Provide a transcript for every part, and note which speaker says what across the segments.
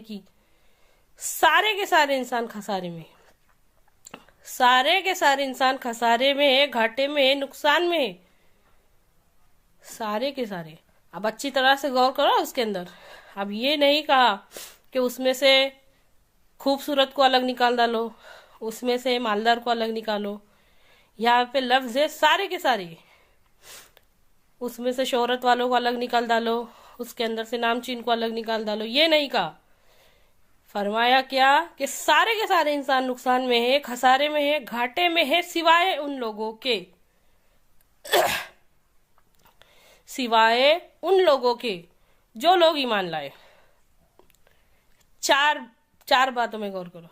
Speaker 1: की सारे के सारे इंसान खसारे में, सारे के सारे इंसान खसारे में है, घाटे में है, नुकसान में है, सारे के सारे। अब अच्छी तरह से गौर करो उसके अंदर। अब ये नहीं कहा कि उसमें से खूबसूरत को अलग निकाल डालो, उसमें से मालदार को अलग निकालो। यहाँ पे लफ्ज है सारे के सारे। उसमें से शोहरत वालों को अलग निकाल डालो, उसके अंदर से नामचीन को अलग निकाल डालो, ये नहीं कहा। फरमाया क्या कि सारे के सारे इंसान नुकसान में है, खसारे में है, घाटे में है, सिवाय उन लोगों के, सिवाय उन लोगों के जो लोग ईमान लाए। चार बातों में गौर करो।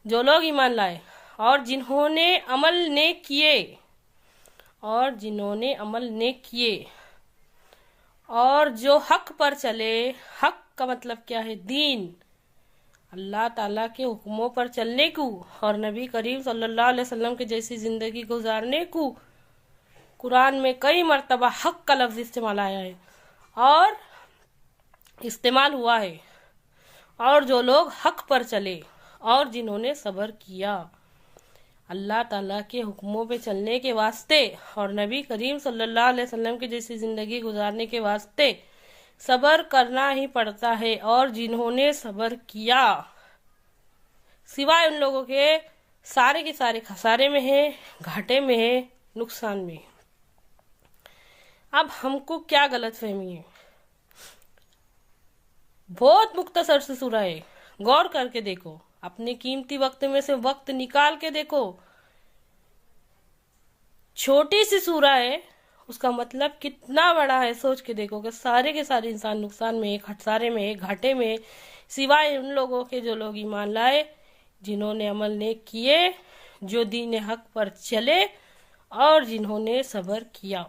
Speaker 1: जो लोग ईमान लाए और जिन्होंने अमल नेक किए, और जिन्होंने अमल नेक किए, और जो हक पर चले। हक का मतलब क्या है? दीन, अल्लाह ताला के हुक्मों पर चलने को और नबी करीम सल्लल्लाहु अलैहि वसल्लम के जैसी जिंदगी गुजारने को। कुरान में कई मर्तबा हक का लफ्ज इस्तेमाल आया है और इस्तेमाल हुआ है। और जो लोग हक पर चले और जिन्होंने सब्र किया, अल्लाह ताला के हुक्मों पे चलने के वास्ते और नबी करीम सल्लल्लाहु अलैहि वसल्लम की जैसी जिंदगी गुजारने के वास्ते सब्र करना ही पड़ता है। और जिन्होंने सब्र किया, सिवाय उन लोगों के, सारे के सारे खसारे में है, घाटे में है, नुकसान में। अब हमको क्या गलत फहमी है? बहुत मुख्तसर सी सूरा है, गौर करके देखो, अपने कीमती वक्त में से वक्त निकाल के देखो। छोटी सी सूरा है, उसका मतलब कितना बड़ा है सोच के देखो कि सारे के सारे इंसान नुकसान में है, खसारे में है, घाटे में है, सिवाय उन लोगों के जो लोग ईमान लाए, जिन्होंने अमल नेक किए, जो दीन हक पर चले और जिन्होंने सब्र किया।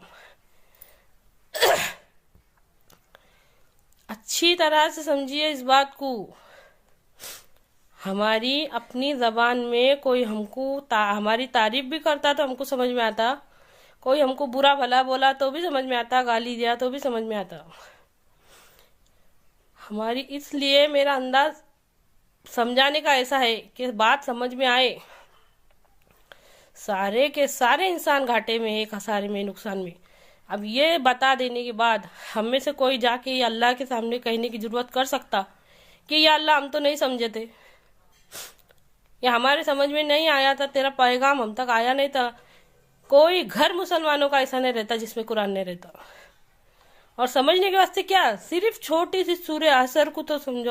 Speaker 1: अच्छी तरह से समझिए इस बात को। हमारी अपनी जबान में कोई हमको हमारी तारीफ भी करता तो हमको समझ में आता, कोई हमको बुरा भला बोला तो भी समझ में आता, गाली दिया तो भी समझ में आता हमारी। इसलिए मेरा अंदाज समझाने का ऐसा है कि बात समझ में आए। सारे के सारे इंसान घाटे में है, खसारे में, नुकसान में। अब ये बता देने के बाद हम में से कोई जाके ये अल्लाह के सामने कहने की जरूरत कर सकता कि या अल्लाह हम तो नहीं समझे थे, या हमारे समझ में नहीं आया था, तेरा पैगाम हम तक आया नहीं था। कोई घर मुसलमानों का ऐसा नहीं रहता जिसमें कुरान नहीं रहता। और समझने के वास्ते क्या, सिर्फ छोटी सी सूरह असर को तो समझो।